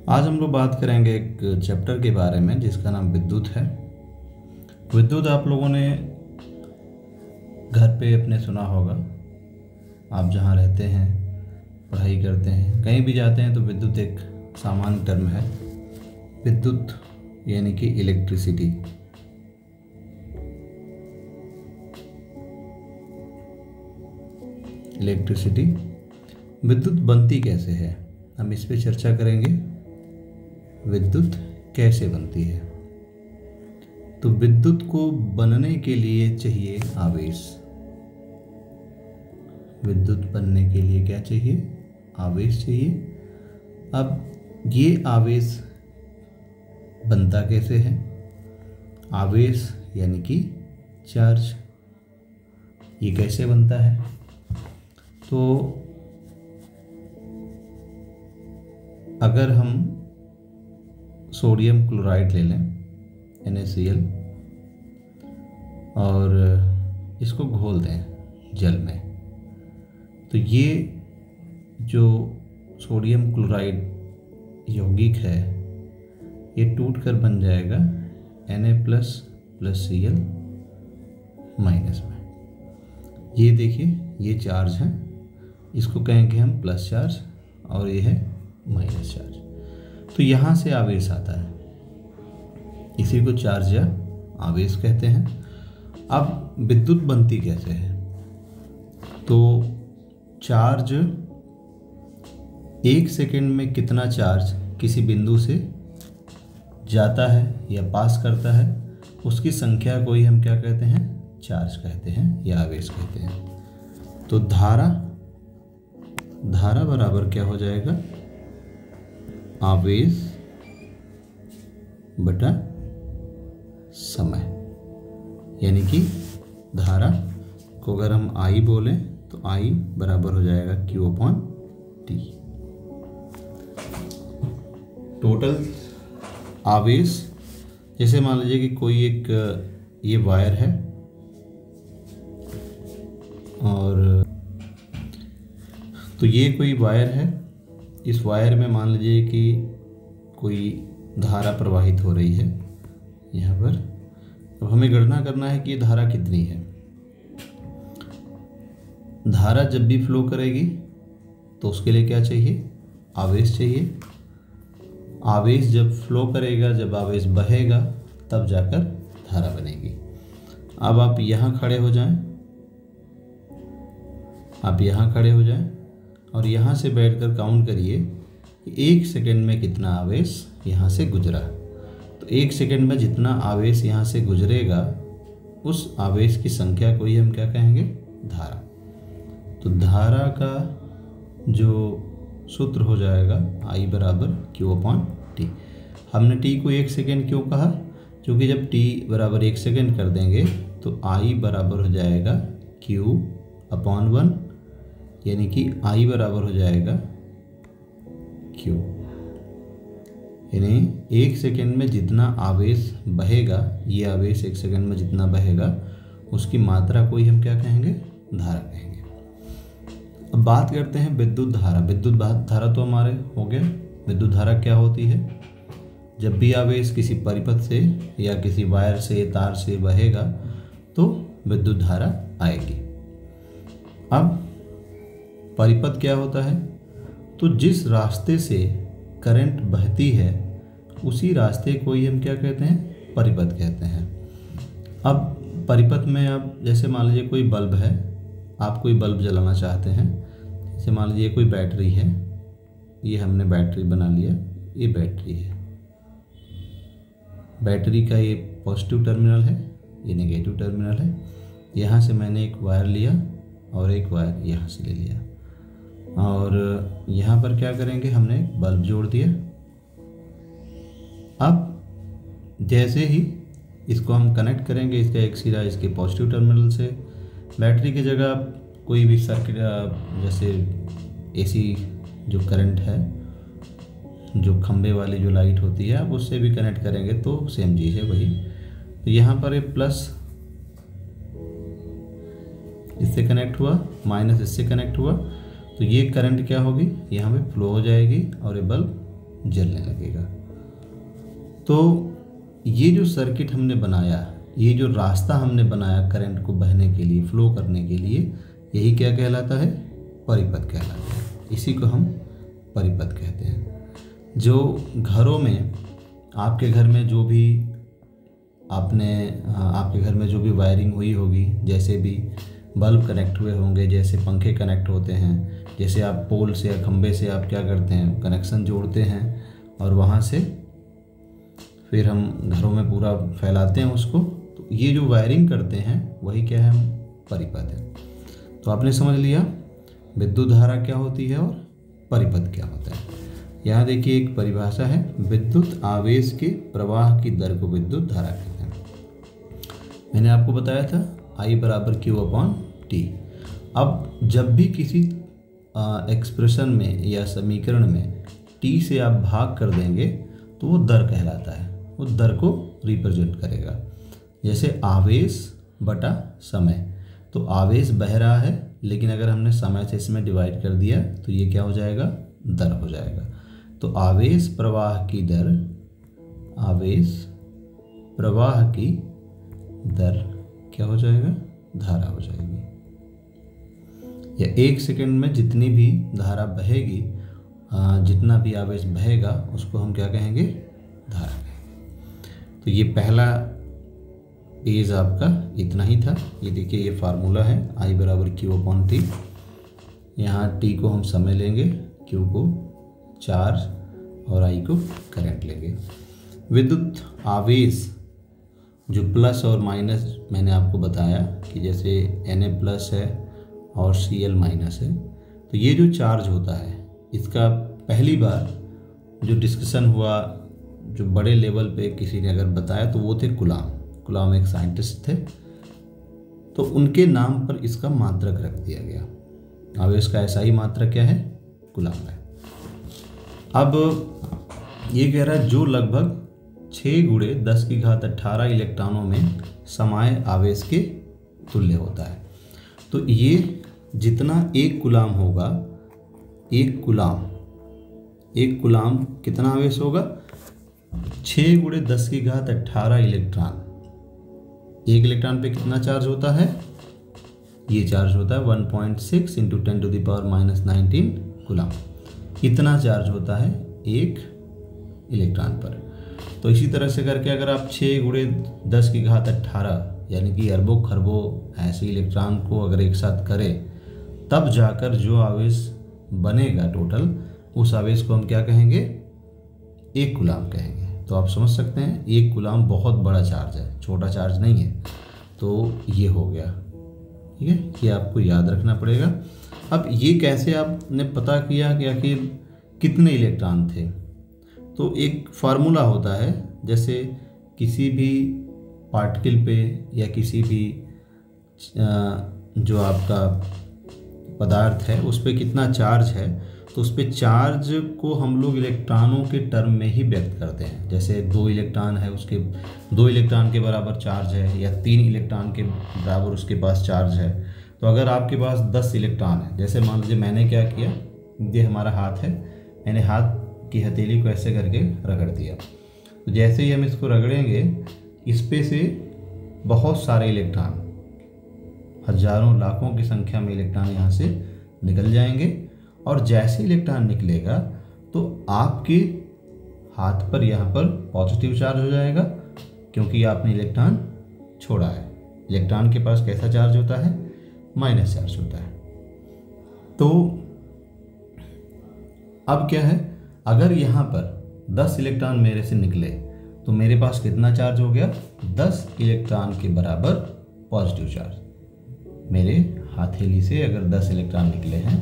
आज हम लोग बात करेंगे एक चैप्टर के बारे में जिसका नाम विद्युत है। विद्युत आप लोगों ने घर पे अपने सुना होगा। आप जहाँ रहते हैं, पढ़ाई करते हैं, कहीं भी जाते हैं तो विद्युत एक सामान्य टर्म है। विद्युत यानी कि इलेक्ट्रिसिटी। इलेक्ट्रिसिटी विद्युत बनती कैसे है, हम इस पे चर्चा करेंगे। विद्युत कैसे बनती है? तो विद्युत को बनने के लिए चाहिए आवेश। विद्युत बनने के लिए क्या चाहिए? आवेश चाहिए। अब ये आवेश बनता कैसे है? आवेश यानी कि चार्ज, ये कैसे बनता है? तो अगर हम सोडियम क्लोराइड ले लें NaCl और इसको घोल दें जल में, तो ये जो सोडियम क्लोराइड यौगिक है ये टूट कर बन जाएगा Na++Cl- में। ये देखिए, ये चार्ज है, इसको कहेंगे हम प्लस चार्ज और ये है माइनस चार्ज। तो यहाँ से आवेश आता है, इसी को चार्ज या आवेश कहते हैं। अब विद्युत बनती कैसे है? तो चार्ज, एक सेकेंड में कितना चार्ज किसी बिंदु से जाता है या पास करता है, उसकी संख्या को ही हम क्या कहते हैं? चार्ज कहते हैं या आवेश कहते हैं। तो धारा बराबर क्या हो जाएगा? आवेश बटा समय। यानी कि धारा को अगर हम I बोलें तो I बराबर हो जाएगा Q/T। टोटल आवेश, जैसे मान लीजिए कि कोई एक ये वायर है और तो ये कोई वायर है, इस वायर में मान लीजिए कि कोई धारा प्रवाहित हो रही है यहाँ पर। अब हमें गणना करना है कि ये धारा कितनी है। धारा जब भी फ्लो करेगी तो उसके लिए क्या चाहिए? आवेश चाहिए। आवेश जब फ्लो करेगा, जब आवेश बहेगा, तब जाकर धारा बनेगी। अब आप यहाँ खड़े हो जाएं, और यहाँ से बैठकर काउंट करिए कि एक सेकेंड में कितना आवेश यहाँ से गुजरा। तो एक सेकेंड में जितना आवेश यहाँ से गुजरेगा, उस आवेश की संख्या को ही हम क्या कहेंगे? धारा। तो धारा का जो सूत्र हो जाएगा I बराबर Q/T। हमने T को 1 सेकेंड क्यों कहा? क्योंकि जब T बराबर 1 सेकेंड कर देंगे तो I बराबर हो जाएगा Q/1, यानी कि I बराबर हो जाएगा Q। यानी 1 सेकेंड में जितना आवेश बहेगा, ये आवेश 1 सेकेंड में जितना बहेगा, उसकी मात्रा को ही हम क्या कहेंगे? धारा कहेंगे। अब बात करते हैं विद्युत धारा। विद्युत धारा तो हमारे हो गया। विद्युत धारा क्या होती है? जब भी आवेश किसी परिपथ से या किसी वायर से, तार से बहेगा तो विद्युत धारा आएगी। अब परिपथ क्या होता है? तो जिस रास्ते से करंट बहती है उसी रास्ते को ही हम क्या कहते हैं? परिपथ कहते हैं। अब परिपथ में आप जैसे मान लीजिए कोई बल्ब है, आप कोई बल्ब जलाना चाहते हैं। जैसे मान लीजिए कोई बैटरी है, ये हमने बैटरी बना लिया, ये बैटरी है। बैटरी का ये पॉजिटिव टर्मिनल है, ये नेगेटिव टर्मिनल है। यहाँ से मैंने एक वायर लिया और एक वायर यहाँ से ले लिया, और यहाँ पर क्या करेंगे? हमने बल्ब जोड़ दिया। अब जैसे ही इसको हम कनेक्ट करेंगे, इसका एक सिरा इसके पॉजिटिव टर्मिनल से, बैटरी की जगह कोई भी सर्किट, जैसे AC जो करंट है, जो खंबे वाली जो लाइट होती है, आप उससे भी कनेक्ट करेंगे तो सेम चीज़ है वही। तो यहाँ पर ये प्लस इससे कनेक्ट हुआ, माइनस इससे कनेक्ट हुआ, तो ये करंट क्या होगी? यहाँ पे फ्लो हो जाएगी और ये बल्ब जलने लगेगा। तो ये जो सर्किट हमने बनाया, ये जो रास्ता हमने बनाया करंट को बहने के लिए, फ्लो करने के लिए, यही क्या कहलाता है? परिपथ कहलाता है। इसी को हम परिपथ कहते हैं। जो घरों में, आपके घर में जो भी आपके घर में जो भी वायरिंग हुई होगी, जैसे भी बल्ब कनेक्ट हुए होंगे, जैसे पंखे कनेक्ट होते हैं, जैसे आप पोल से या खंबे से आप क्या करते हैं, कनेक्शन जोड़ते हैं और वहाँ से फिर हम घरों में पूरा फैलाते हैं उसको। तो ये जो वायरिंग करते हैं वही क्या है? हम परिपथ है। तो आपने समझ लिया विद्युत धारा क्या होती है और परिपथ क्या होता है। यहाँ देखिए एक परिभाषा है, विद्युत आवेश के प्रवाह की दर को विद्युत धारा कहते हैं। मैंने आपको बताया था I = Q/T। अब जब भी किसी एक्सप्रेशन में या समीकरण में T से आप भाग कर देंगे तो वो दर कहलाता है, वो दर को रिप्रेजेंट करेगा। जैसे आवेश बटा समय, तो आवेश बह रहा है, लेकिन अगर हमने समय से इसमें डिवाइड कर दिया तो ये क्या हो जाएगा? दर हो जाएगा। तो आवेश प्रवाह की दर, आवेश प्रवाह की दर क्या हो जाएगा? धारा हो जाएगी। या 1 सेकंड में जितनी भी धारा बहेगी, जितना भी आवेश बहेगा, उसको हम क्या कहेंगे? धारा कहेंगे। तो ये पहला पेज आपका इतना ही था। ये देखिए ये फार्मूला है, I = Q/T। यहाँ T को हम समय लेंगे, Q को चार्ज और I को करंट लेंगे। विद्युत आवेश जो प्लस और माइनस मैंने आपको बताया कि जैसे Na+ है और Cl- है, तो ये जो चार्ज होता है, इसका पहली बार जो डिस्कशन हुआ, जो बड़े लेवल पे किसी ने अगर बताया तो वो थे कुलाम एक साइंटिस्ट थे। तो उनके नाम पर इसका मात्रक रख दिया गया। आवेश का ऐसा ही मात्रक क्या है? कुलाम है। अब ये कह रहा है जो लगभग 6 × 10⁻18 इलेक्ट्रॉनों में समाये आवेश के तुल्य होता है। तो ये जितना एक कुलाम होगा, एक कुलाम कितना आवेश होगा? 6 × 10⁻18 इलेक्ट्रॉन। एक इलेक्ट्रॉन पे कितना चार्ज होता है? ये चार्ज होता है 1.6 × 10⁻19 कुलाम। इतना चार्ज होता है एक इलेक्ट्रॉन पर। तो इसी तरह से करके अगर आप 6 × 10⁻18 यानी कि अरबों खरबों ऐसे इलेक्ट्रॉन को अगर एक साथ करें, तब जाकर जो आवेश बनेगा टोटल, उस आवेश को हम क्या कहेंगे? एक कुलाम कहेंगे। तो आप समझ सकते हैं एक कुलाम बहुत बड़ा चार्ज है, छोटा चार्ज नहीं है। तो ये हो गया, ठीक है, ये आपको याद रखना पड़ेगा। अब ये कैसे आपने पता किया कि आखिर कितने इलेक्ट्रॉन थे? तो एक फार्मूला होता है, जैसे किसी भी पार्टिकल पे या किसी भी जो आपका पदार्थ है उस पर कितना चार्ज है, तो उस पर चार्ज को हम लोग इलेक्ट्रॉनों के टर्म में ही व्यक्त करते हैं। जैसे 2 इलेक्ट्रॉन है, उसके 2 इलेक्ट्रॉन के बराबर चार्ज है, या 3 इलेक्ट्रॉन के बराबर उसके पास चार्ज है। तो अगर आपके पास 10 इलेक्ट्रॉन है, जैसे मान लीजिए मैंने क्या किया, ये हमारा हाथ है, मैंने हाथ की हथेली को ऐसे करके रगड़ दिया। तो जैसे ही हम इसको रगड़ेंगे, इस पे से बहुत सारे इलेक्ट्रॉन, हजारों लाखों की संख्या में इलेक्ट्रॉन यहाँ से निकल जाएंगे। और जैसे इलेक्ट्रॉन निकलेगा तो आपके हाथ पर यहाँ पर पॉजिटिव चार्ज हो जाएगा, क्योंकि आपने इलेक्ट्रॉन छोड़ा है। इलेक्ट्रॉन के पास कैसा चार्ज होता है? माइनस चार्ज होता है। तो अब क्या है, अगर यहाँ पर 10 इलेक्ट्रॉन मेरे से निकले तो मेरे पास कितना चार्ज हो गया? 10 इलेक्ट्रॉन के बराबर पॉजिटिव चार्ज। मेरे हथेली से अगर 10 इलेक्ट्रॉन निकले हैं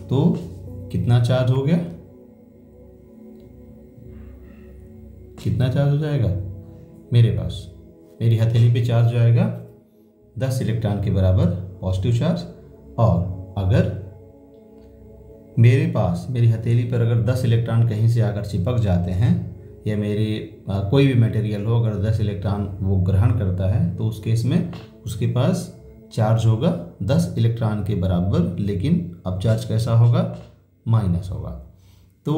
तो कितना चार्ज हो गया? कितना चार्ज हो जाएगा? मेरे पास, मेरी हथेली पे चार्ज जाएगा 10 इलेक्ट्रॉन के बराबर पॉजिटिव चार्ज। और अगर मेरे पास, मेरी हथेली पर अगर 10 इलेक्ट्रॉन कहीं से आकर चिपक जाते हैं, या मेरे कोई भी मटेरियल हो, अगर 10 इलेक्ट्रॉन वो ग्रहण करता है, तो उस केस में उसके पास चार्ज होगा 10 इलेक्ट्रॉन के बराबर, लेकिन अब चार्ज कैसा होगा? माइनस होगा। तो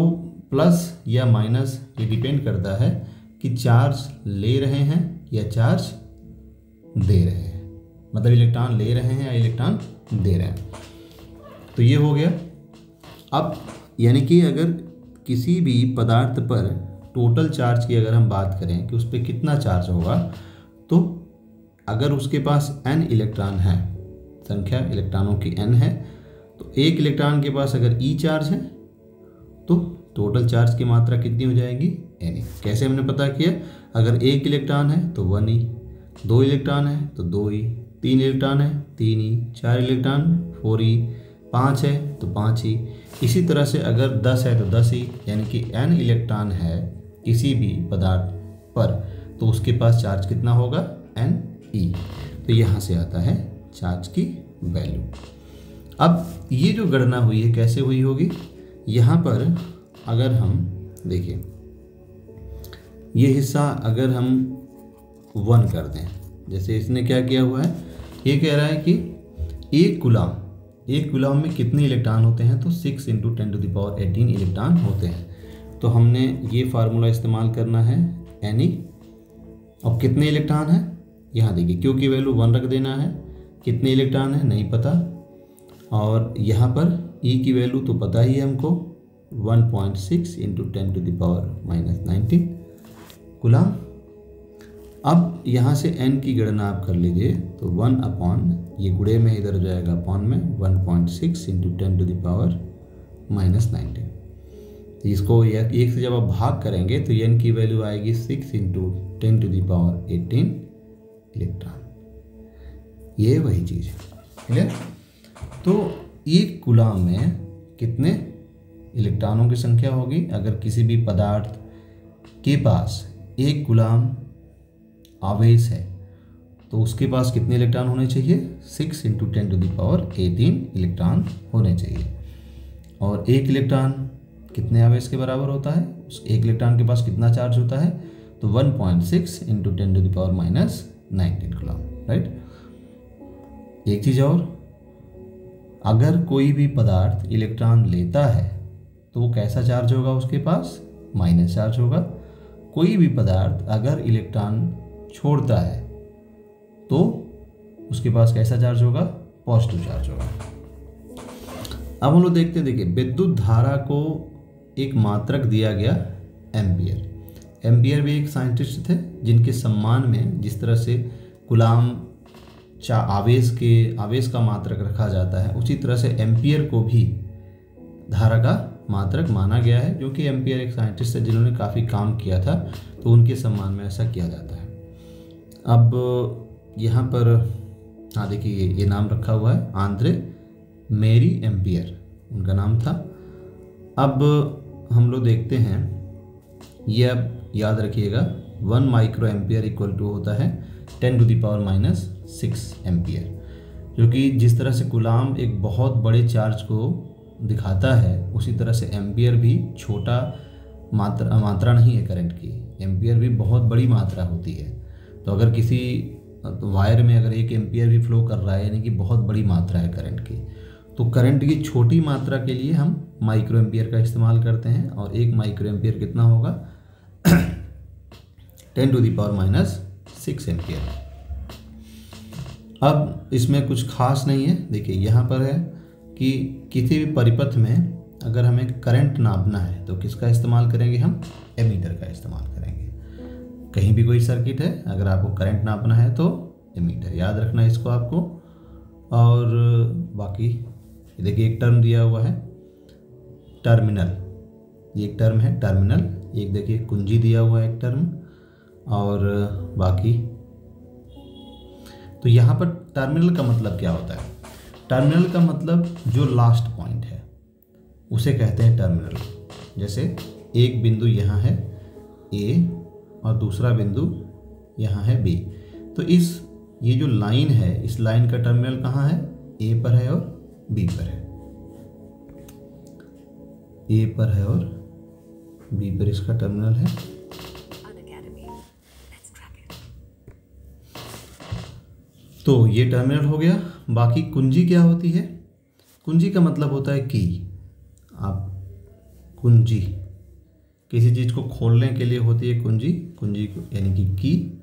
प्लस या माइनस ये डिपेंड करता है कि चार्ज ले रहे हैं या चार्ज दे रहे हैं, मतलब इलेक्ट्रॉन ले रहे हैं या इलेक्ट्रॉन दे रहे हैं। तो ये हो गया। अब यानी कि अगर किसी भी पदार्थ पर टोटल चार्ज की अगर हम बात करें कि उस पर कितना चार्ज होगा, तो अगर उसके पास n इलेक्ट्रॉन है, संख्या इलेक्ट्रॉनों की n है, तो एक इलेक्ट्रॉन के पास अगर e चार्ज है तो टोटल चार्ज की मात्रा कितनी हो जाएगी, n। कैसे हमने पता किया, अगर एक इलेक्ट्रॉन है तो 1e, 2 इलेक्ट्रॉन है तो 2e, 3 इलेक्ट्रॉन है 3e, 4 इलेक्ट्रॉन 4e, 5 है तो 5e। इसी तरह से अगर 10 है तो 10e, यानी कि n इलेक्ट्रॉन है किसी भी पदार्थ पर तो उसके पास चार्ज कितना होगा, ne। तो यहाँ से आता है चार्ज की वैल्यू। अब ये जो गणना हुई है कैसे हुई होगी, यहाँ पर अगर हम देखिए ये हिस्सा अगर हम 1 कर दें, जैसे इसने क्या किया हुआ है, ये कह रहा है कि एक गुलाम में कितने इलेक्ट्रॉन होते हैं, तो 6 × 10⁻18 इलेक्ट्रॉन होते हैं। तो हमने ये फार्मूला इस्तेमाल करना है Ne। अब कितने इलेक्ट्रॉन हैं, यहाँ देखिए क्यू की वैल्यू 1 रख देना है, कितने इलेक्ट्रॉन है नहीं पता, और यहाँ पर E की वैल्यू तो पता ही है हमको, 1.6 × 10⁻−19 कूलम। अब यहाँ से n की गणना आप कर लीजिए, तो 1 ये गुणे में इधर हो जाएगा अपॉन में 1.6 × 10⁻−19। इसको एक से जब आप भाग करेंगे तो n की वैल्यू आएगी 6 × 10⁻18 इलेक्ट्रॉन। ये वही चीज़ है, क्लियर। तो एक कूलम में कितने इलेक्ट्रॉनों की संख्या होगी, अगर किसी भी पदार्थ के पास एक कूलम आवेश है तो उसके पास कितने इलेक्ट्रॉन होने चाहिए, 6 × 10⁻18 इलेक्ट्रॉन होने चाहिए। और एक इलेक्ट्रॉन कितने आवेश के बराबर होता है, उस एक इलेक्ट्रॉन के पास कितना चार्ज होता है, तो 1.6 × 10⁻−19 कूलम, राइट। एक चीज़ और, अगर कोई भी पदार्थ इलेक्ट्रॉन लेता है तो वो कैसा चार्ज होगा, उसके पास माइनस चार्ज होगा। कोई भी पदार्थ अगर इलेक्ट्रॉन छोड़ता है तो उसके पास कैसा चार्ज होगा, पॉजिटिव चार्ज होगा। अब हम लोग देखते हैं, देखिए विद्युत धारा को एक मात्रक दिया गया एम्पियर। एम्पियर भी एक साइंटिस्ट थे जिनके सम्मान में जिस तरह से कूलम आवेश का मात्रक रखा जाता है, उसी तरह से एम्पियर को भी धारा का मात्रक माना गया है, जो कि एम्पियर एक साइंटिस्ट है जिन्होंने काफ़ी काम किया था, तो उनके सम्मान में ऐसा किया जाता है। अब यहाँ पर हाँ देखिए ये नाम रखा हुआ है, आंद्रे मेरी एम्पियर उनका नाम था। अब हम लोग देखते हैं, ये अब याद रखिएगा 1 माइक्रो एम्पियर इक्वल टू होता है 10⁻⁻6 एम्पियर, जो कि जिस तरह से कूलम एक बहुत बड़े चार्ज को दिखाता है, उसी तरह से एम्पियर भी छोटा मात्रा नहीं है करंट की, एम्पियर भी बहुत बड़ी मात्रा होती है। तो अगर किसी वायर में अगर 1 एम्पियर भी फ्लो कर रहा है, यानी कि बहुत बड़ी मात्रा है करंट की, तो करंट की छोटी मात्रा के लिए हम माइक्रो एम्पियर का इस्तेमाल करते हैं। और 1 माइक्रो एम्पियर कितना होगा 10⁻⁻6 एम्पियर। अब इसमें कुछ खास नहीं है, देखिए यहाँ पर है कि किसी भी परिपथ में अगर हमें करंट नापना है तो किसका इस्तेमाल करेंगे, हम एमीटर का इस्तेमाल करेंगे। कहीं भी कोई सर्किट है, अगर आपको करंट नापना है तो एमीटर, याद रखना है इसको आपको। और बाकी देखिए एक टर्म दिया हुआ है टर्मिनल, ये एक टर्म है टर्मिनल, एक देखिए कुंजी दिया हुआ है एक टर्म, और बाकी तो यहाँ पर टर्मिनल का मतलब क्या होता है, टर्मिनल का मतलब जो लास्ट पॉइंट है उसे कहते हैं टर्मिनल। जैसे एक बिंदु यहाँ है A और दूसरा बिंदु यहाँ है B, तो ये जो लाइन है, इस लाइन का टर्मिनल कहाँ है, A पर है और B पर है, A पर है और B पर इसका टर्मिनल है। तो ये टर्मिनल हो गया। बाकी कुंजी क्या होती है, कुंजी का मतलब होता है की, आप कुंजी किसी चीज़ को खोलने के लिए होती है कुंजी, कुंजी यानी कि की।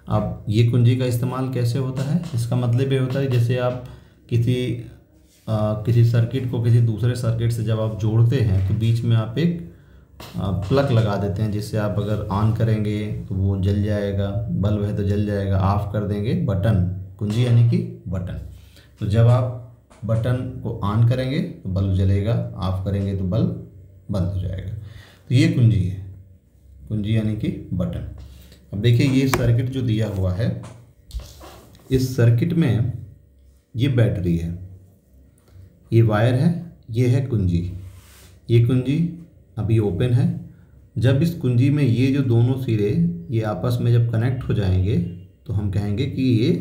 अब ये कुंजी का इस्तेमाल कैसे होता है, इसका मतलब ये होता है जैसे आप किसी सर्किट को किसी दूसरे सर्किट से जब आप जोड़ते हैं तो बीच में आप एक प्लग लगा देते हैं, जिससे आप अगर ऑन करेंगे तो वो जल जाएगा, बल्ब है तो जल जाएगा, ऑफ कर देंगे बटन, कुंजी यानी कि बटन। तो जब आप बटन को ऑन करेंगे तो बल्ब जलेगा, ऑफ करेंगे तो बल्ब बंद हो जाएगा। तो ये कुंजी है, कुंजी यानी कि बटन। अब देखिए ये सर्किट जो दिया हुआ है, इस सर्किट में ये बैटरी है, ये वायर है, ये है कुंजी। ये कुंजी अभी ओपन है। जब इस कुंजी में ये जो दोनों सिरे ये आपस में जब कनेक्ट हो जाएंगे तो हम कहेंगे कि ये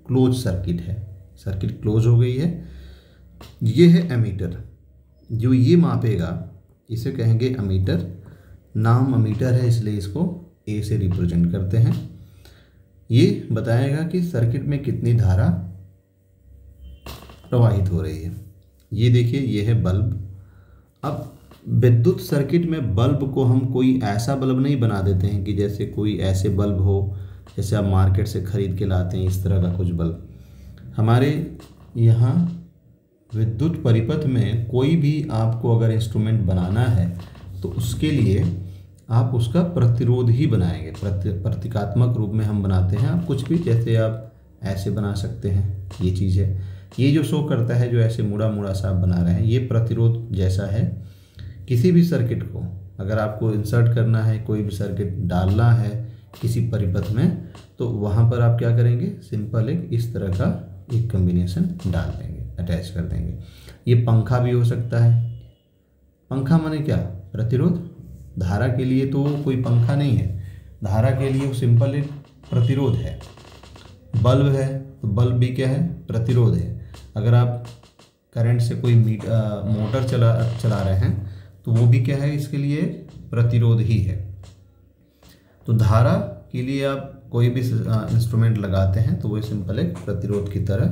क्लोज सर्किट है, सर्किट क्लोज हो गई है। ये है एमीटर, जो ये मापेगा इसे कहेंगे एमीटर। नाम एमीटर है इसलिए इसको ए से रिप्रेजेंट करते हैं। ये बताएगा कि सर्किट में कितनी धारा प्रवाहित हो रही है। ये देखिए ये है बल्ब। अब विद्युत सर्किट में बल्ब को हम कोई ऐसा बल्ब नहीं बना देते हैं कि जैसे कोई ऐसे बल्ब हो जैसे आप मार्केट से ख़रीद के लाते हैं, इस तरह का कुछ बल्ब। हमारे यहाँ विद्युत परिपथ में कोई भी आपको अगर इंस्ट्रूमेंट बनाना है तो उसके लिए आप उसका प्रतिरोध ही बनाएंगे, प्रतीकात्मक रूप में हम बनाते हैं। आप कुछ भी जैसे आप ऐसे बना सकते हैं, ये चीज़ है, ये जो शो करता है जो ऐसे मुड़ा मुड़ा सा आप बना रहे हैं, ये प्रतिरोध जैसा है। किसी भी सर्किट को अगर आपको इंसर्ट करना है, कोई भी सर्किट डालना है किसी परिपथ में, तो वहाँ पर आप क्या करेंगे, सिंपल एक इस तरह का एक कॉम्बिनेशन डाल देंगे, अटैच कर देंगे। ये पंखा भी हो सकता है। पंखा माने क्या, प्रतिरोध। धारा के लिए तो कोई पंखा नहीं है, धारा के लिए वो सिंपल एक प्रतिरोध है। बल्ब है तो बल्ब भी क्या है, प्रतिरोध है। अगर आप करंट से कोई मोटर चला रहे हैं तो वो भी क्या है, इसके लिए प्रतिरोध ही है। तो धारा के लिए आप कोई भी इंस्ट्रूमेंट लगाते हैं तो वो सिंपल एक प्रतिरोध की तरह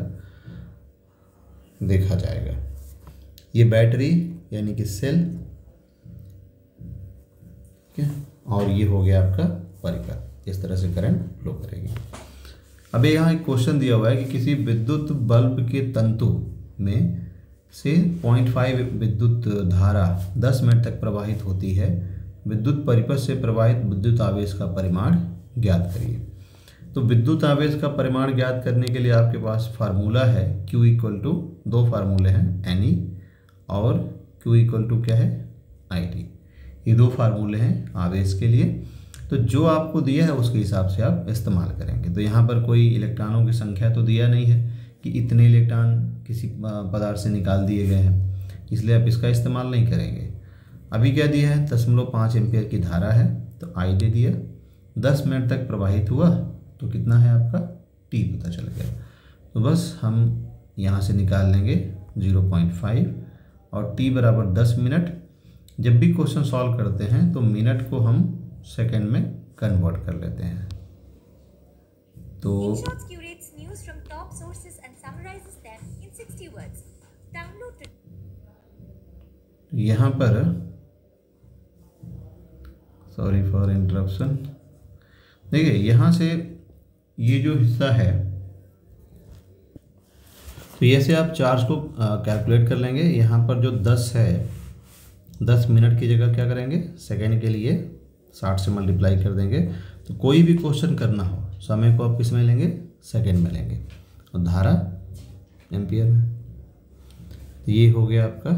देखा जाएगा। ये बैटरी यानी कि सेल, ठीक है, और ये हो गया आपका परिपथ, इस तरह से करंट फ्लो करेगी। अब यहाँ एक क्वेश्चन दिया हुआ है कि किसी विद्युत बल्ब के तंतु में से 0.5 विद्युत धारा 10 मिनट तक प्रवाहित होती है। विद्युत परिपथ से प्रवाहित विद्युत आवेश का परिमाण ज्ञात करिए। तो विद्युत आवेश का परिमाण ज्ञात करने के लिए आपके पास फार्मूला है Q इक्वल टू, दो फार्मूले हैं, NE और Q इक्वल टू क्या है, IT। ये दो फार्मूले हैं आवेश के लिए। तो जो आपको दिया है उसके हिसाब से आप इस्तेमाल करेंगे। तो यहाँ पर कोई इलेक्ट्रॉनों की संख्या तो दिया नहीं है कि इतने इलेक्ट्रॉन किसी पदार्थ से निकाल दिए गए हैं, इसलिए आप इसका इस्तेमाल नहीं करेंगे। अभी क्या दिया है, 0.5 एम्पियर की धारा है तो I दे दिया। 10 मिनट तक प्रवाहित हुआ तो कितना है आपका, T पता चल गया। तो बस हम यहाँ से निकाल लेंगे 0.5 और T बराबर 10 मिनट। जब भी क्वेश्चन सॉल्व करते हैं तो मिनट को हम सेकंड में कन्वर्ट कर लेते हैं। तो यहाँ पर सॉरी फॉर इंटरप्शन, देखिए यहाँ से ये जो हिस्सा है तो ऐसे आप चार्ज को कैलकुलेट कर लेंगे। यहाँ पर जो 10 है, 10 मिनट की जगह क्या करेंगे, सेकेंड के लिए 60 से मल्टीप्लाई कर देंगे। तो कोई भी क्वेश्चन करना हो समय को आप किस में लेंगे, सेकेंड में लेंगे, और धारा एम्पियर में। तो ये हो गया आपका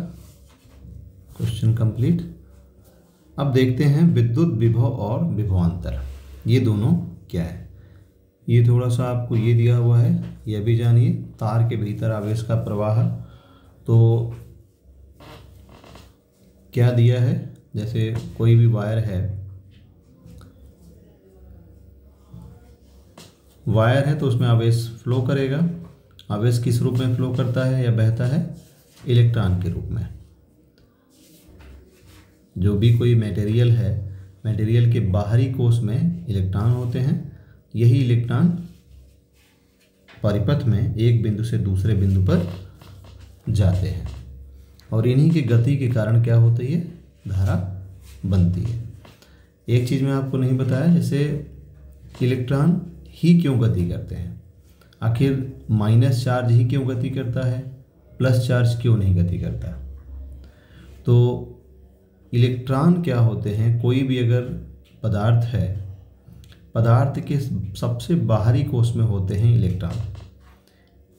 क्वेश्चन कंप्लीट। अब देखते हैं विद्युत विभव और विभवांतर, ये दोनों क्या है। ये थोड़ा सा आपको ये दिया हुआ है, यह भी जानिए। तार के भीतर आवेश का प्रवाह, तो क्या दिया है, जैसे कोई भी वायर है, वायर है तो उसमें आवेश फ्लो करेगा। आवेश किस रूप में फ्लो करता है या बहता है, इलेक्ट्रॉन के रूप में। जो भी कोई मटेरियल है, मटेरियल के बाहरी कोश में इलेक्ट्रॉन होते हैं। यही इलेक्ट्रॉन परिपथ में एक बिंदु से दूसरे बिंदु पर जाते हैं और इन्हीं की गति के कारण क्या होती है, धारा बनती है। एक चीज़ मैं आपको नहीं बताया, जैसे इलेक्ट्रॉन ही क्यों गति करते हैं, आखिर माइनस चार्ज ही क्यों गति करता है, प्लस चार्ज क्यों नहीं गति करता। तो इलेक्ट्रॉन क्या होते हैं, कोई भी अगर पदार्थ है, पदार्थ के सबसे बाहरी कोश में होते हैं इलेक्ट्रॉन,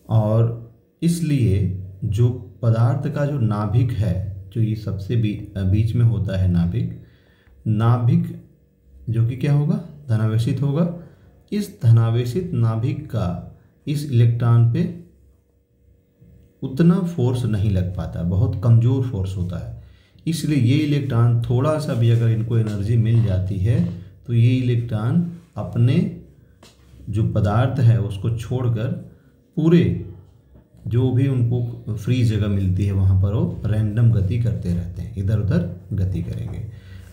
और इसलिए जो पदार्थ का जो नाभिक है, जो ये सबसे बीच में होता है नाभिक जो कि क्या होगा, धनावेशित होगा। इस धनावेशित नाभिक का इस इलेक्ट्रॉन पे उतना फोर्स नहीं लग पाता, बहुत कमज़ोर फोर्स होता है। इसलिए ये इलेक्ट्रॉन थोड़ा सा भी अगर इनको एनर्जी मिल जाती है तो ये इलेक्ट्रॉन अपने जो पदार्थ है उसको छोड़कर पूरे जो भी उनको फ्री जगह मिलती है वहाँ पर वो रैंडम गति करते रहते हैं, इधर उधर गति करेंगे,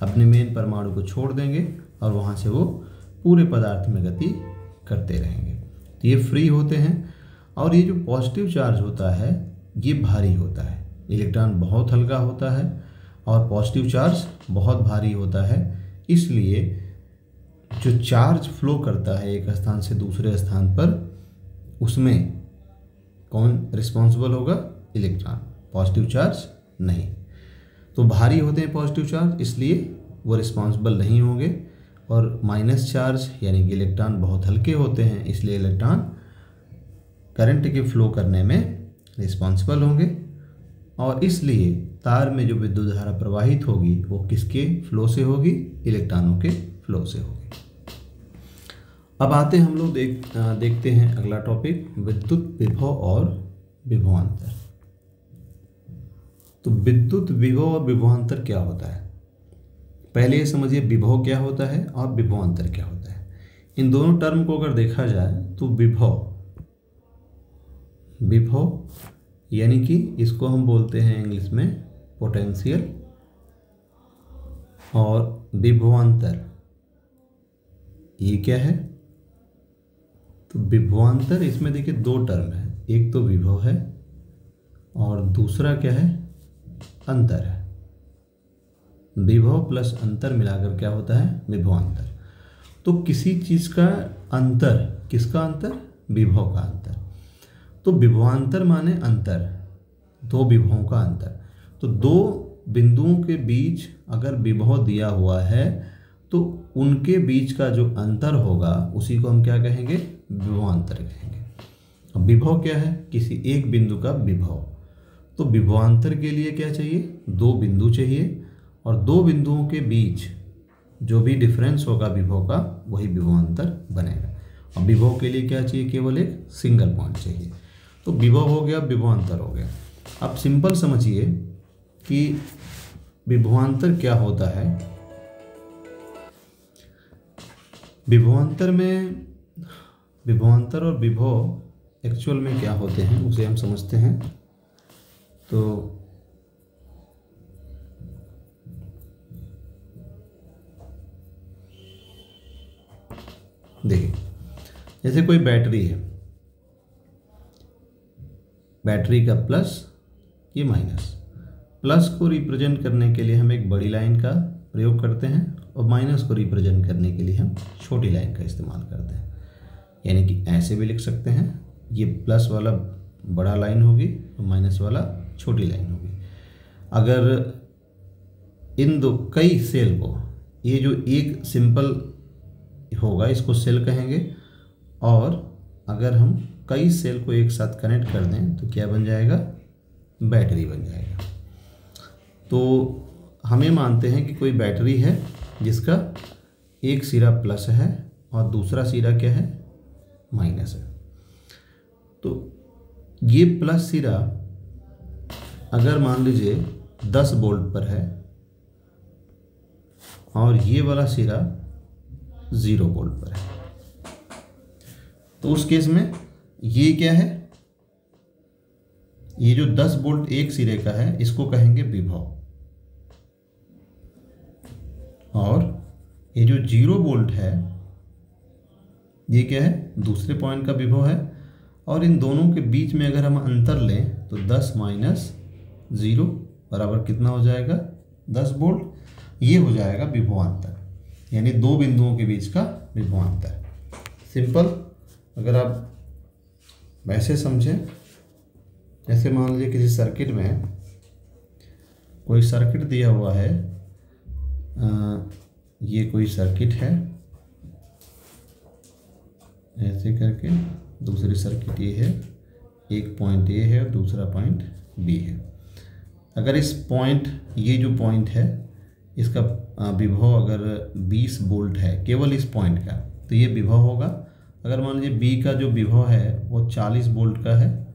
अपने मेन परमाणु को छोड़ देंगे और वहाँ से वो पूरे पदार्थ में गति करते रहेंगे। तो ये फ्री होते हैं। और ये जो पॉजिटिव चार्ज होता है ये भारी होता है, इलेक्ट्रॉन बहुत हल्का होता है और पॉजिटिव चार्ज बहुत भारी होता है। इसलिए जो चार्ज फ्लो करता है एक स्थान से दूसरे स्थान पर, उसमें कौन रिस्पॉन्सिबल होगा, इलेक्ट्रॉन, पॉजिटिव चार्ज नहीं। तो भारी होते हैं पॉजिटिव चार्ज, इसलिए वो रिस्पॉन्सिबल नहीं होंगे। और माइनस चार्ज यानी कि इलेक्ट्रॉन बहुत हल्के होते हैं, इसलिए इलेक्ट्रॉन करंट के फ्लो करने में रिस्पॉन्सिबल होंगे। और इसलिए तार में जो विद्युत धारा प्रवाहित होगी वो किसके फ्लो से होगी, इलेक्ट्रॉनों के फ्लो से होगी। अब आते हम लोग देखते हैं अगला टॉपिक, विद्युत विभव और विभवांतर। तो विद्युत विभव और विभवांतर क्या होता है, पहले ये समझिए विभव क्या होता है और विभवांतर क्या होता है। इन दोनों टर्म को अगर देखा जाए तो विभव यानी कि इसको हम बोलते हैं इंग्लिश में पोटेंशियल, और विभवांतर ये क्या है, तो विभवांतर इसमें देखिए दो टर्म है, एक तो विभव है और दूसरा क्या है, अंतर है। विभव प्लस अंतर मिलाकर क्या होता है, विभवांतर। तो किसी चीज़ का अंतर, किसका अंतर, विभव का अंतर। तो विभवांतर माने अंतर, दो विभवों का अंतर। तो दो बिंदुओं के बीच अगर विभव दिया हुआ है तो उनके बीच का जो अंतर होगा उसी को हम क्या कहेंगे, विभवांतर कहेंगे। अब विभव क्या है, किसी एक बिंदु का विभव। तो विभवांतर के लिए क्या चाहिए, दो बिंदु चाहिए, और दो बिंदुओं के बीच जो भी डिफरेंस होगा विभव का वही विभवांतर बनेगा। और विभव के लिए क्या चाहिए, केवल एक सिंगल पॉइंट चाहिए। तो विभव हो गया, विभवांतर हो गया। अब सिंपल समझिए कि विभवांतर क्या होता है। विभवांतर और विभव एक्चुअल में क्या होते हैं उसे हम समझते हैं। तो देखिए, जैसे कोई बैटरी है, बैटरी का प्लस, ये माइनस। प्लस को रिप्रेजेंट करने के लिए हम एक बड़ी लाइन का प्रयोग करते हैं और माइनस को रिप्रेजेंट करने के लिए हम छोटी लाइन का इस्तेमाल करते हैं। यानी कि ऐसे भी लिख सकते हैं, ये प्लस वाला बड़ा लाइन होगी और माइनस वाला छोटी लाइन होगी। अगर इन दो कई सेल को, ये जो एक सिंपल होगा इसको सेल कहेंगे, और अगर हम कई सेल को एक साथ कनेक्ट कर दें तो क्या बन जाएगा, बैटरी बन जाएगा। तो हमें मानते हैं कि कोई बैटरी है जिसका एक सिरा प्लस है और दूसरा सिरा क्या है, माइनस है। तो ये प्लस सिरा अगर मान लीजिए 10 वोल्ट पर है और ये वाला सिरा 0 वोल्ट पर है, तो उस केस में ये क्या है, ये जो 10 वोल्ट एक सिरे का है इसको कहेंगे विभव, और ये जो 0 वोल्ट है ये क्या है, दूसरे पॉइंट का विभव है। और इन दोनों के बीच में अगर हम अंतर लें तो 10 - 0 बराबर कितना हो जाएगा, 10 वोल्ट। ये हो जाएगा विभवांतर, यानी दो बिंदुओं के बीच का विभवांतर। सिंपल। अगर आप वैसे समझें, जैसे मान लीजिए किसी सर्किट में कोई सर्किट दिया हुआ है, ये कोई सर्किट है, ऐसे करके दूसरी सर्किट ये है, एक पॉइंट ए है और दूसरा पॉइंट बी है। अगर इस पॉइंट, ये जो पॉइंट है इसका विभव अगर 20 वोल्ट है केवल इस पॉइंट का, तो ये विभव होगा। अगर मान लीजिए बी का जो विभव है वो 40 वोल्ट का है,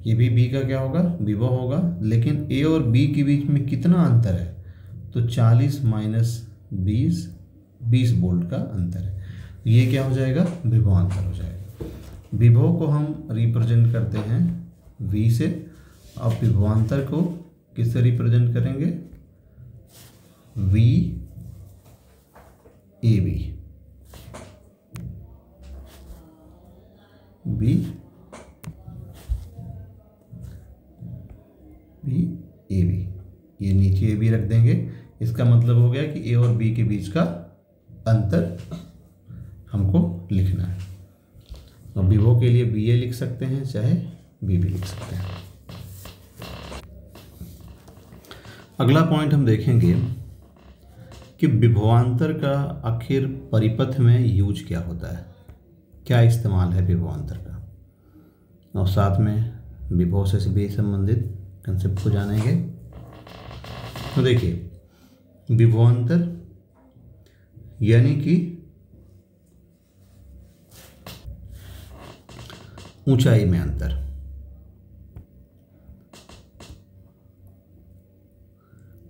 ये भी बी का क्या होगा, विभव होगा। लेकिन ए और बी के बीच में कितना अंतर है, तो 40 माइनस 20 वोल्ट का अंतर है। ये क्या हो जाएगा, विभवांतर हो जाएगा। विभव को हम रिप्रेजेंट करते हैं V से, अब विभवांतर को किससे रिप्रेजेंट करेंगे, VAB। VAB, ये नीचे AB रख देंगे। इसका मतलब हो गया कि A और B के बीच का अंतर हमको लिखना है। और विभव के लिए VA लिख सकते हैं, चाहे VB लिख सकते हैं। अगला पॉइंट हम देखेंगे कि विभवांतर का आखिर परिपथ में यूज क्या होता है, क्या इस्तेमाल है विभवांतर का, और साथ में विभव से भी संबंधित कंसेप्ट को जानेंगे। तो देखिए, विभवांतर यानी कि ऊंचाई में अंतर।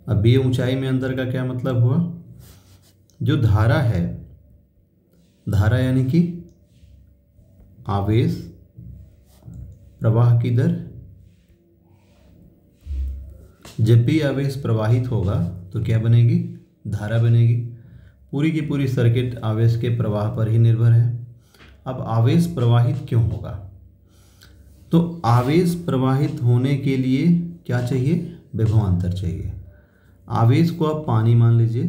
अब ये ऊंचाई में अंतर का क्या मतलब हुआ, जो धारा है, धारा यानी कि आवेश, प्रवाह की दर। जब भी आवेश प्रवाहित होगा तो क्या बनेगी, धारा बनेगी। पूरी की पूरी सर्किट आवेश के प्रवाह पर ही निर्भर है। अब आवेश प्रवाहित क्यों होगा, तो आवेश प्रवाहित होने के लिए क्या चाहिए, विभवांतर चाहिए। आवेश को आप पानी मान लीजिए,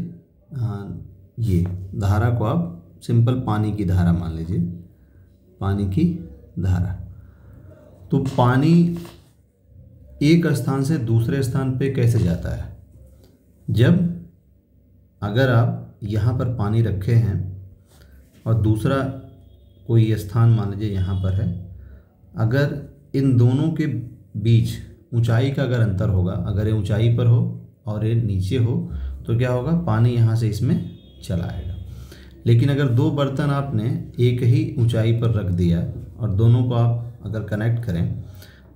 ये धारा को आप सिंपल पानी की धारा मान लीजिए, पानी की धारा। तो पानी एक स्थान से दूसरे स्थान पे कैसे जाता है, जब अगर आप यहाँ पर पानी रखे हैं और दूसरा कोई स्थान मान लीजिए यहाँ पर है, अगर इन दोनों के बीच ऊंचाई का अगर अंतर होगा, अगर ये ऊंचाई पर हो और ये नीचे हो, तो क्या होगा, पानी यहाँ से इसमें चला आएगा। लेकिन अगर दो बर्तन आपने एक ही ऊंचाई पर रख दिया और दोनों को आप अगर कनेक्ट करें,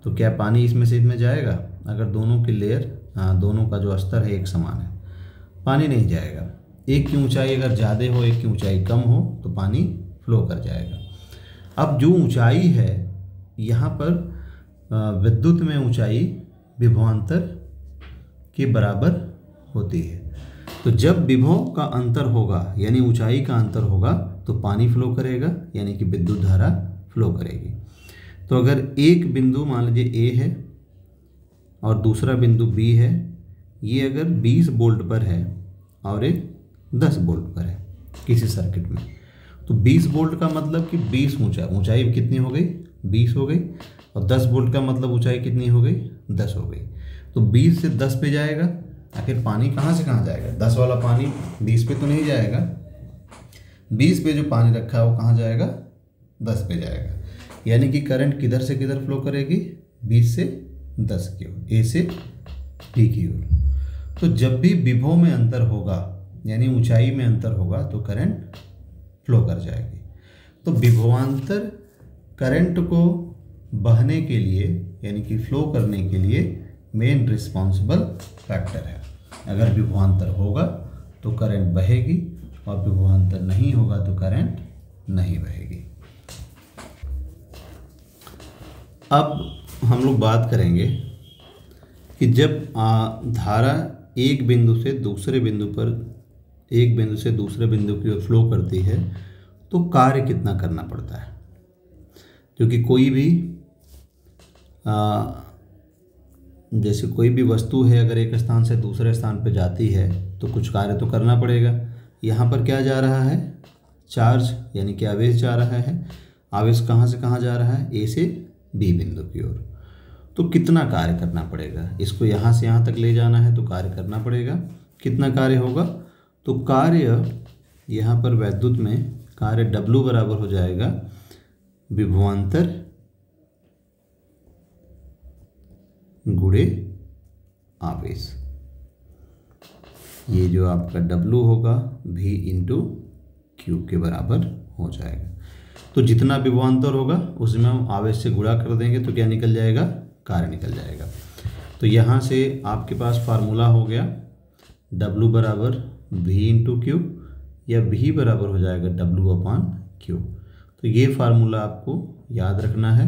तो क्या पानी इसमें से इसमें जाएगा, अगर दोनों की लेयर, दोनों का जो स्तर है एक समान है, पानी नहीं जाएगा। एक की ऊंचाई अगर ज़्यादा हो, एक की ऊंचाई कम हो, तो पानी फ्लो कर जाएगा। अब जो ऊंचाई है, यहाँ पर विद्युत में ऊंचाई विभवांतर के बराबर होती है। तो जब विभव का अंतर होगा, यानी ऊंचाई का अंतर होगा, तो पानी फ्लो करेगा, यानी कि विद्युत धारा फ्लो करेगी। तो अगर एक बिंदु मान लीजिए A है और दूसरा बिंदु B है, ये अगर 20 वोल्ट पर है और एक 10 वोल्ट पर है किसी सर्किट में, तो 20 वोल्ट का मतलब कि 20 ऊंचाई कितनी हो गई, 20 हो गई, और 10 वोल्ट का मतलब ऊंचाई कितनी हो गई, 10 हो गई। तो 20 से 10 पे जाएगा, आखिर पानी कहाँ से कहाँ जाएगा, 10 वाला पानी 20 पे तो नहीं जाएगा, 20 पे जो पानी रखा है वो कहाँ जाएगा, 10 पे जाएगा। यानी कि करंट किधर से किधर फ्लो करेगी, 20 से 10 की ओर, ए से बी की ओर। तो जब भी विभव में अंतर होगा, यानी ऊंचाई में अंतर होगा, तो करंट फ्लो कर जाएगी। तो विभवांतर करंट को बहने के लिए, यानी कि फ्लो करने के लिए मेन रिस्पॉन्सिबल फैक्टर है। अगर विभवांतर होगा तो करंट बहेगी, और विभवांतर नहीं होगा तो करंट नहीं बहेगी। अब हम लोग बात करेंगे कि जब धारा एक बिंदु से दूसरे बिंदु की ओर फ्लो करती है, तो कार्य कितना करना पड़ता है। क्योंकि कोई भी जैसे कोई भी वस्तु है अगर एक स्थान से दूसरे स्थान पर जाती है तो कुछ कार्य तो करना पड़ेगा। यहाँ पर क्या जा रहा है, चार्ज यानी कि आवेश जा रहा है। आवेश कहाँ से कहाँ जा रहा है, ए से बी बिंदु की ओर। तो कितना कार्य करना पड़ेगा, इसको यहाँ से यहाँ तक ले जाना है तो कार्य करना पड़ेगा। कितना कार्य होगा, तो कार्य यहाँ पर वैद्युत में कार्य W बराबर हो जाएगा विभवांतर गुणे आवेश। ये जो आपका W होगा V इंटू क्यू के बराबर हो जाएगा। तो जितना विभवांतर होगा उसमें हम आवेश से गुणा कर देंगे तो क्या निकल जाएगा, कार्य निकल जाएगा। तो यहाँ से आपके पास फार्मूला हो गया W बराबर V इंटू क्यू या V बराबर हो जाएगा W अपान क्यू। तो ये फार्मूला आपको याद रखना है।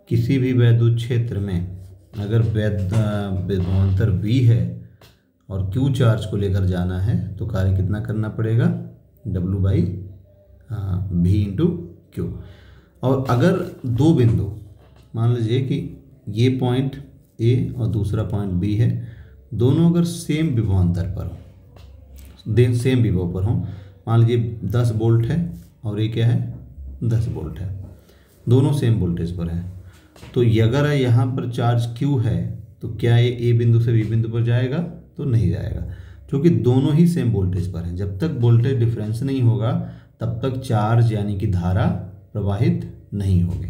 किसी भी वैद्युत क्षेत्र में अगर विभवांतर V है और Q चार्ज को लेकर जाना है तो कार्य कितना करना पड़ेगा, W by V into Q. और अगर दो बिंदु मान लीजिए कि ये पॉइंट A और दूसरा पॉइंट B है, दोनों अगर सेम विभवांतर पर हो, सेम विभव पर हो, मान लीजिए 10 वोल्ट है और ये क्या है 10 वोल्ट है, दोनों सेम वोल्टेज पर है, तो अगर यहाँ पर चार्ज Q है तो क्या ये A बिंदु से B बिंदु पर जाएगा, तो नहीं जाएगा, क्योंकि दोनों ही सेम वोल्टेज पर हैं। जब तक वोल्टेज डिफरेंस नहीं होगा तब तक चार्ज यानी कि धारा प्रवाहित नहीं होगी।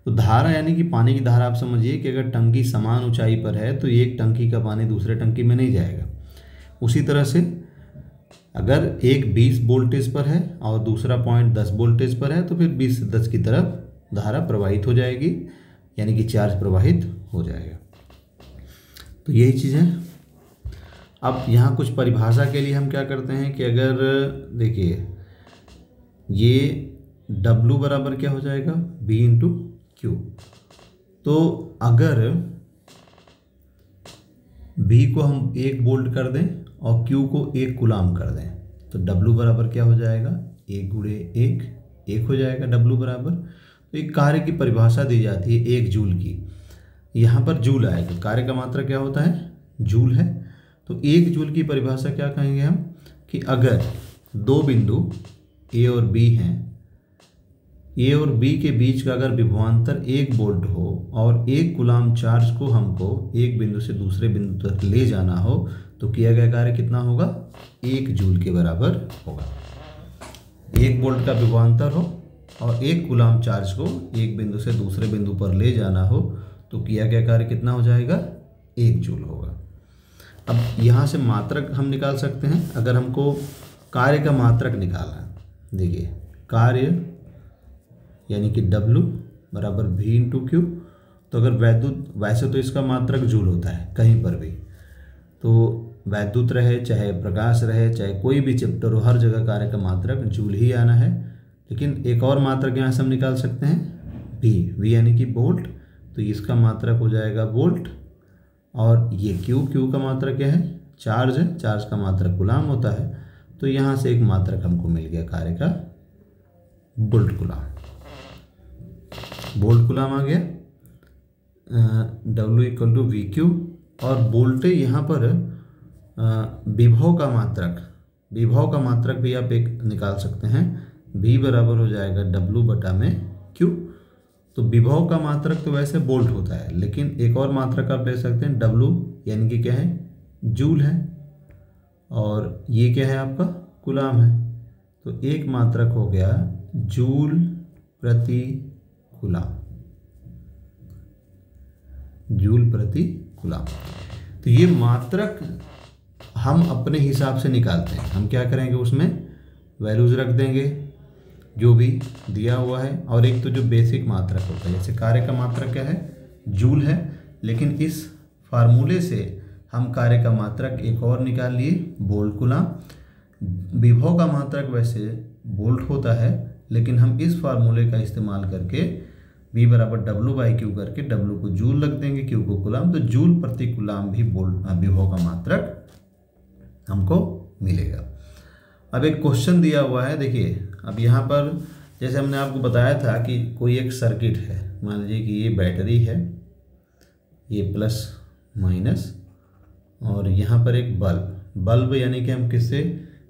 तो धारा यानी कि पानी की धारा आप समझिए कि अगर टंकी समान ऊंचाई पर है तो एक टंकी का पानी दूसरे टंकी में नहीं जाएगा। उसी तरह से अगर एक 20 वोल्टेज पर है और दूसरा पॉइंट 10 वोल्टेज पर है तो फिर 20 से 10 की तरफ धारा प्रवाहित हो जाएगी, यानी कि चार्ज प्रवाहित हो जाएगा। तो यही चीज़ है। अब यहाँ कुछ परिभाषा के लिए हम क्या करते हैं कि अगर देखिए ये W बराबर क्या हो जाएगा, B इंटू क्यू। तो अगर B को हम 1 वोल्ट कर दें और Q को 1 कूलाम कर दें तो W बराबर क्या हो जाएगा, 1 गुणे 1 हो जाएगा W बराबर। तो एक कार्य की परिभाषा दी जाती है 1 जूल की, यहाँ पर जूल आएगा, कार्य का मात्रा क्या होता है, जूल है। तो 1 जूल की परिभाषा क्या कहेंगे हम कि अगर दो बिंदु A और B हैं, A और B के बीच का अगर विभवांतर 1 वोल्ट हो और 1 कूलाम चार्ज को हमको एक बिंदु से दूसरे बिंदु तक ले जाना हो तो किया गया कार्य कितना होगा, 1 जूल के बराबर होगा। 1 वोल्ट का विभवांतर हो और 1 कूलाम चार्ज को एक बिंदु से दूसरे बिंदु पर ले जाना हो तो किया गया कार्य कितना हो जाएगा, 1 जूल होगा। अब यहाँ से मात्रक हम निकाल सकते हैं। अगर हमको कार्य का मात्रक निकालना है, देखिए कार्य यानी कि W बराबर V इंटू क्यू। तो अगर वैद्युत, वैसे तो इसका मात्रक जूल होता है कहीं पर भी, तो वैद्युत रहे चाहे प्रकाश रहे चाहे कोई भी चैप्टर हो, हर जगह कार्य का मात्रक जूल ही आना है। लेकिन एक और मात्रक यहाँ से हम निकाल सकते हैं V यानी कि वोल्ट, तो इसका मात्रक हो जाएगा वोल्ट। और ये Q का मात्रक क्या है, चार्ज है, चार्ज का मात्रक कूलाम होता है। तो यहाँ से एक मात्रक हमको मिल गया कार्य का, वोल्ट कूलाम। वोल्ट कूलाम आ गया, W equal to V Q. और वोल्टेज यहाँ पर विभव का मात्रक भी आप एक निकाल सकते हैं, V बराबर हो जाएगा W बटा में Q। तो विभव का मात्रक तो वैसे वोल्ट होता है, लेकिन एक और मात्रक आप ले सकते हैं W यानी कि क्या है, जूल है, और ये क्या है आपका कूलाम है। तो एक मात्रक हो गया जूल प्रति कूलाम, जूल प्रति कूलाम। तो ये मात्रक हम अपने हिसाब से निकालते हैं। हम क्या करेंगे, उसमें वैल्यूज रख देंगे जो भी दिया हुआ है। और एक तो जो बेसिक मात्रक होता है, जैसे कार्य का मात्रक क्या है, जूल है, लेकिन इस फार्मूले से हम कार्य का मात्रक एक और निकाल लिए, वोल्ट कूलाम। विभव का मात्रक वैसे वोल्ट होता है, लेकिन हम इस फार्मूले का इस्तेमाल करके V बराबर W बाई क्यू करके W को जूल रख देंगे, Q को कूलाम। तो जूल प्रति कूलाम भी विभव का मात्रक हमको मिलेगा। अब एक क्वेश्चन दिया हुआ है, देखिए अब यहाँ पर जैसे हमने आपको बताया था कि कोई एक सर्किट है, मान लीजिए कि ये बैटरी है, ये प्लस माइनस, और यहाँ पर एक बल्ब यानी कि हम किससे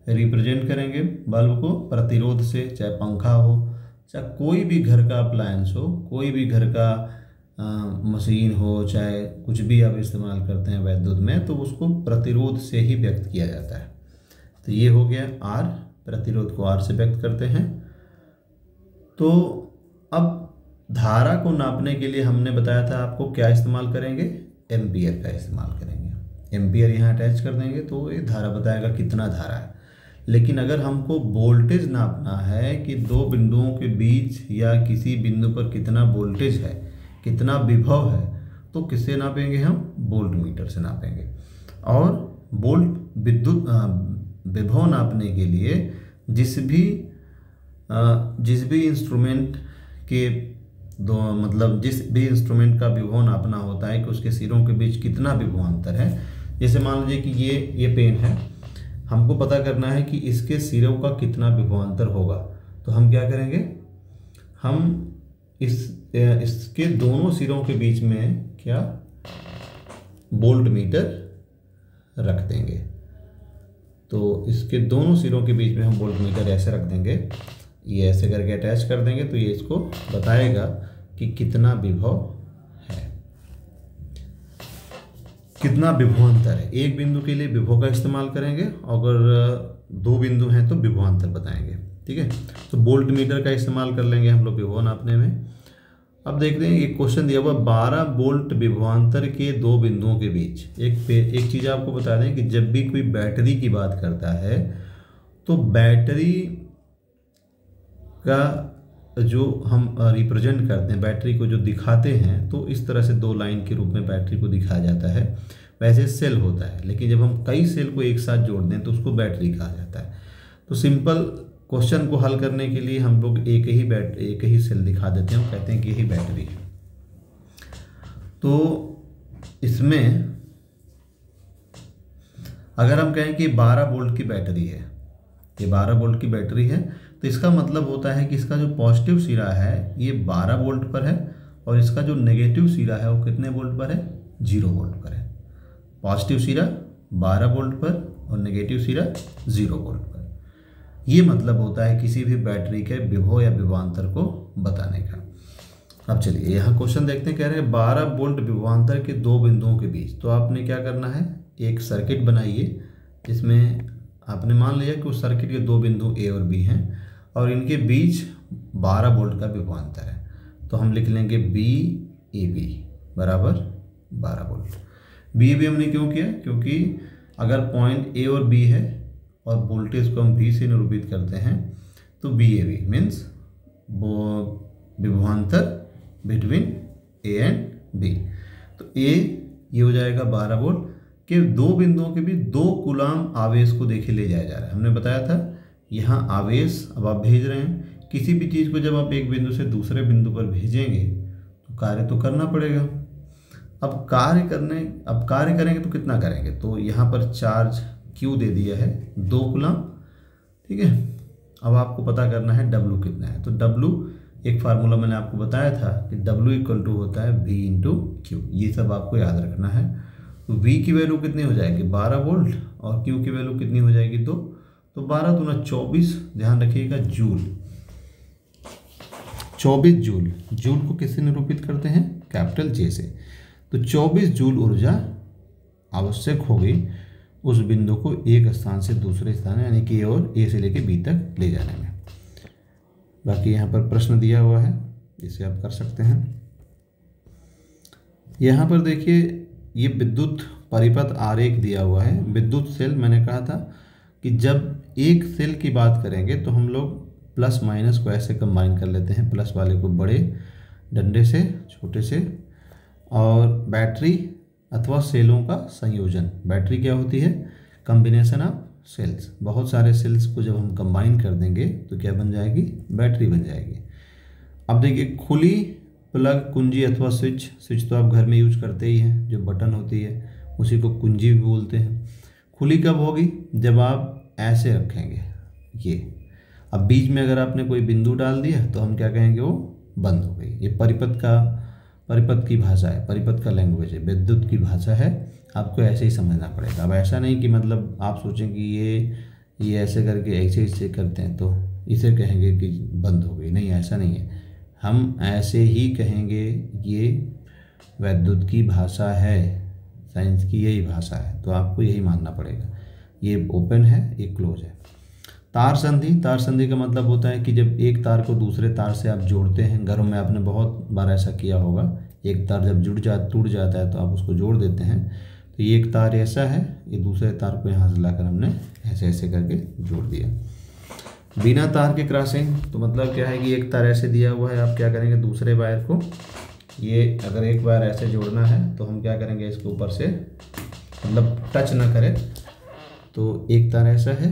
रिप्रेजेंट करेंगे बल्ब को? प्रतिरोध से। चाहे पंखा हो, चाहे कोई भी घर का अप्लायंस हो, कोई भी घर का मशीन हो, चाहे कुछ भी आप इस्तेमाल करते हैं वैद्युत में, तो उसको प्रतिरोध से ही व्यक्त किया जाता है। तो ये हो गया R, प्रतिरोध को R से व्यक्त करते हैं। तो अब धारा को नापने के लिए हमने बताया था आपको क्या इस्तेमाल करेंगे? एम्पियर का इस्तेमाल करेंगे। एम्पियर यहाँ अटैच कर देंगे तो ये धारा बताएगा कितना धारा है। लेकिन अगर हमको वोल्टेज नापना है कि दो बिंदुओं के बीच या किसी बिंदु पर कितना वोल्टेज है, कितना विभव है, तो किससे नापेंगे? हम वोल्ट मीटर से नापेंगे। और वोल्ट विद्युत विभव नापने के लिए जिस भी इंस्ट्रूमेंट के जिस भी इंस्ट्रूमेंट का विभव नापना होता है कि उसके सिरों के बीच कितना विभवांतर है। जैसे मान लीजिए कि ये पेन है, हमको पता करना है कि इसके सिरों का कितना विभवांतर होगा। तो हम क्या करेंगे? हम इसके दोनों सिरों के बीच में क्या वोल्ट मीटर रख देंगे। तो इसके दोनों सिरों के बीच में हम वोल्ट मीटर ऐसे रख देंगे, ये ऐसे करके अटैच कर देंगे, तो ये इसको बताएगा कि कितना विभव है, कितना विभवांतर है। एक बिंदु के लिए विभव का इस्तेमाल करेंगे, अगर दो बिंदु हैं तो विभवांतर बताएंगे। ठीक है, तो वोल्ट मीटर का इस्तेमाल कर लेंगे हम लोग विभव नापने में। अब देखते हैं एक क्वेश्चन दिया हुआ 12 वोल्ट विभवांतर के दो बिंदुओं के बीच। एक चीज़ आपको बता दें कि जब भी कोई बैटरी की बात करता है तो बैटरी का जो हम रिप्रेजेंट करते हैं, बैटरी को जो दिखाते हैं, तो इस तरह से दो लाइन के रूप में बैटरी को दिखाया जाता है। वैसे सेल होता है, लेकिन जब हम कई सेल को एक साथ जोड़ दें तो उसको बैटरी कहा जाता है। तो सिंपल क्वेश्चन को हल करने के लिए हम लोग एक ही सेल दिखा देते हैं, कहते हैं कि यही बैटरी है। तो इसमें अगर हम कहें कि 12 वोल्ट की बैटरी है, ये 12 वोल्ट की बैटरी है, तो इसका मतलब होता है कि इसका जो पॉजिटिव सिरा है ये 12 वोल्ट पर है, और इसका जो नेगेटिव सिरा है वो कितने वोल्ट पर है? 0 वोल्ट पर है। पॉजिटिव सिरा 12 वोल्ट पर और नेगेटिव सिरा 0 वोल्ट पर। ये मतलब होता है किसी भी बैटरी के विभव या विभवांतर को बताने का। अब चलिए यहाँ क्वेश्चन देखते हैं। कह रहे हैं 12 वोल्ट विभवांतर के दो बिंदुओं के बीच। तो आपने क्या करना है? एक सर्किट बनाइए जिसमें आपने मान लिया कि उस सर्किट के दो बिंदु ए और बी हैं और इनके बीच 12 वोल्ट का विभवांतर है। तो हम लिख लेंगे बी ए बी बराबर 12 वोल्ट। बी ए बी हमने क्यों किया? क्योंकि अगर पॉइंट ए और बी है और वोल्टेज को हम V से निरूपित करते हैं तो बी ए बी मीन्स विभवांतर बिटवीन ए एंड बी। तो ए ये हो जाएगा 12 वोल्ट के दो बिंदुओं के बीच 2 कूलाम आवेश को देखिए ले जाया जा रहा है। हमने बताया था यहाँ आवेश अब आप भेज रहे हैं। किसी भी चीज़ को जब आप एक बिंदु से दूसरे बिंदु पर भेजेंगे तो कार्य तो करना पड़ेगा। अब कार्य करेंगे तो कितना करेंगे? तो यहाँ पर चार्ज Q दे दिया है 2 कूलाम। ठीक है, अब आपको पता करना है W कितना है। तो W एक फार्मूला मैंने आपको बताया था कि W इक्वल टू होता है V इंटू Q। ये सब आपको याद रखना है। तो V की वैल्यू कितनी हो जाएगी? 12 वोल्ट और Q की वैल्यू कितनी हो जाएगी? 2। तो 12 दूना 24, ध्यान रखिएगा जूल। 24 जूल। जूल को किससे निरूपित करते हैं? कैपिटल J से। तो 24 जूल ऊर्जा आवश्यक होगी उस बिंदु को एक स्थान से दूसरे स्थान यानी कि ए से लेके बी तक ले जाने में। बाकी यहाँ पर प्रश्न दिया हुआ है, इसे आप कर सकते हैं। यहाँ पर देखिए ये विद्युत परिपथ आरेख दिया हुआ है। विद्युत सेल, मैंने कहा था कि जब एक सेल की बात करेंगे तो हम लोग प्लस माइनस को ऐसे कंबाइन कर लेते हैं, प्लस वाले को बड़े डंडे से, छोटे से, और बैटरी अथवा सेलों का संयोजन। बैटरी क्या होती है? Combination of cells. बहुत सारे सेल्स को जब हम कंबाइन कर देंगे तो क्या बन जाएगी? बैटरी बन जाएगी। अब देखिए खुली प्लग कुंजी अथवा स्विच तो आप घर में यूज करते ही हैं, जो बटन होती है उसी को कुंजी भी बोलते हैं। खुली कब होगी? जब आप ऐसे रखेंगे ये। अब बीच में अगर आपने कोई बिंदु डाल दिया तो हम क्या कहेंगे? वो बंद हो गई। ये परिपथ का परिपथ की भाषा है, परिपथ का लैंग्वेज है, विद्युत की भाषा है, आपको ऐसे ही समझना पड़ेगा। अब ऐसा नहीं कि मतलब आप सोचें कि ये ऐसे करके ऐसे ऐसे करते हैं तो इसे कहेंगे कि बंद हो गई, नहीं ऐसा नहीं है। हम ऐसे ही कहेंगे ये विद्युत की भाषा है, साइंस की यही भाषा है, तो आपको यही मानना पड़ेगा। ये ओपन है, ये क्लोज है। तार संधि, तार संधि का मतलब होता है कि जब एक तार को दूसरे तार से आप जोड़ते हैं, घरों में आपने बहुत बार ऐसा किया होगा, एक तार जब टूट जाता है तो आप उसको जोड़ देते हैं। तो ये एक तार ऐसा है, ये दूसरे तार को यहाँ से लाकर हमने ऐसे ऐसे करके जोड़ दिया। बिना तार के क्रॉसिंग, तो मतलब क्या है कि एक तार ऐसे दिया हुआ है, आप क्या करेंगे दूसरे वायर को, ये अगर एक बार ऐसे जोड़ना है तो हम क्या करेंगे इसके ऊपर से मतलब टच ना करें, तो एक तार ऐसा है,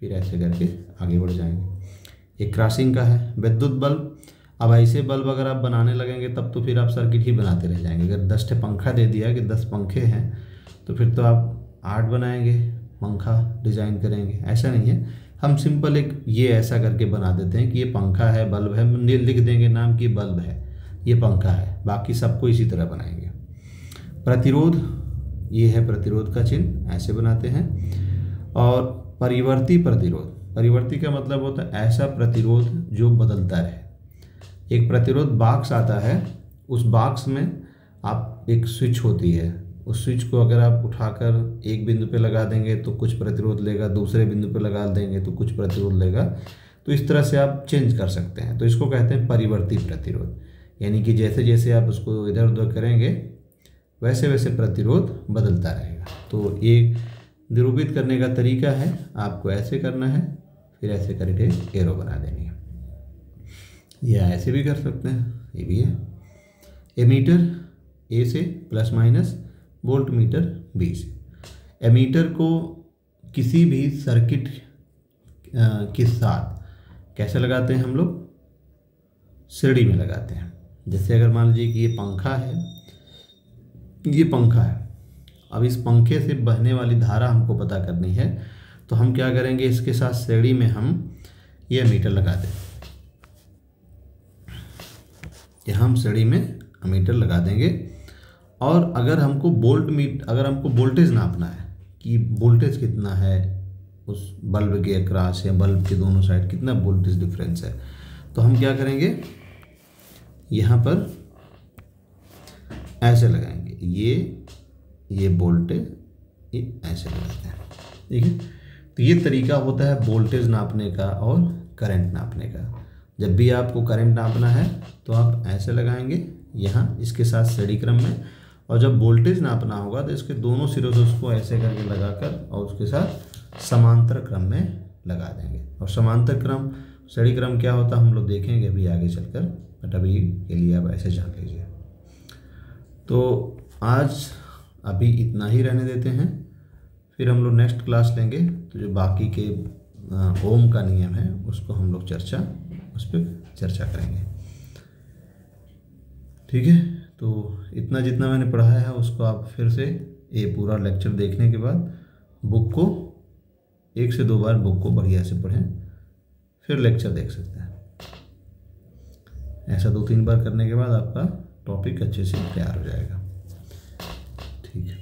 फिर ऐसे करके आगे बढ़ जाएंगे। एक क्रॉसिंग का है। विद्युत बल्ब, अब ऐसे बल्ब अगर आप बनाने लगेंगे तब तो फिर आप सर्किट ही बनाते रह जाएंगे। अगर 10 पंखा दे दिया कि 10 पंखे हैं तो फिर तो आप 8 बनाएंगे, पंखा डिज़ाइन करेंगे, ऐसा नहीं है। हम सिंपल एक ये ऐसा करके बना देते हैं कि ये पंखा है, बल्ब है, लिख देंगे नाम कि बल्ब है, ये पंखा है, बाकी सबको इसी तरह बनाएंगे। प्रतिरोध, ये है प्रतिरोध का चिन्ह, ऐसे बनाते हैं। और परिवर्ती प्रतिरोध, परिवर्ती का मतलब होता है ऐसा प्रतिरोध जो बदलता रहे। एक प्रतिरोध बॉक्स आता है, उस बॉक्स में आप एक स्विच होती है, उस स्विच को अगर आप उठाकर एक बिंदु पे लगा देंगे तो कुछ प्रतिरोध लेगा, दूसरे बिंदु पे लगा देंगे तो कुछ प्रतिरोध लेगा, तो इस तरह से आप चेंज कर सकते हैं। तो इसको कहते हैं परिवर्ती प्रतिरोध, यानी कि जैसे जैसे आप उसको इधर उधर करेंगे वैसे वैसे प्रतिरोध बदलता रहेगा। तो ये निरूपित करने का तरीका है, आपको ऐसे करना है, फिर ऐसे करके एरो बना देनी है, या ऐसे भी कर सकते हैं, ये भी है। एमीटर, ए से plus minus, voltmeter B से। एमीटर को किसी भी सर्किट के साथ कैसे लगाते हैं हम लोग, श्रेणी में लगाते हैं। जैसे अगर मान लीजिए कि ये पंखा है, ये पंखा है, अब इस पंखे से बहने वाली धारा हमको पता करनी है, तो हम क्या करेंगे, इसके साथ श्रेणी में हम ये एमीटर लगा दें। यहाँ हम श्रेणी में एमीटर लगा देंगे। और अगर हमको अगर हमको वोल्टेज नापना है कि वोल्टेज कितना है उस बल्ब के अक्रॉस या बल्ब के दोनों साइड कितना वोल्टेज डिफरेंस है, तो हम क्या करेंगे, यहाँ पर ऐसे लगाएंगे, ये वोल्टेज ये ऐसे लगाते हैं, ठीक है। तो ये तरीका होता है वोल्टेज नापने का और करंट नापने का। जब भी आपको करंट नापना है तो आप ऐसे लगाएंगे यहाँ इसके साथ श्रेणी क्रम में, और जब वोल्टेज नापना होगा तो इसके दोनों सिरों से उसको ऐसे करके लगाकर और उसके साथ समांतर क्रम में लगा देंगे। और समांतर क्रम श्रेणी क्रम क्या होता है हम लोग देखेंगे अभी आगे चलकर, बट अभी के लिए आप ऐसे जान लीजिए। तो आज अभी इतना ही रहने देते हैं, फिर हम लोग नेक्स्ट क्लास लेंगे तो जो बाकी के ओम का नियम है उसको हम लोग उस पर चर्चा करेंगे, ठीक है। तो इतना जितना मैंने पढ़ाया है उसको आप फिर से ये पूरा लेक्चर देखने के बाद बुक को 1 से 2 बार बुक को बढ़िया से पढ़ें, फिर लेक्चर देख सकते हैं। ऐसा 2-3 बार करने के बाद आपका टॉपिक अच्छे से तैयार हो जाएगा, ठीक है।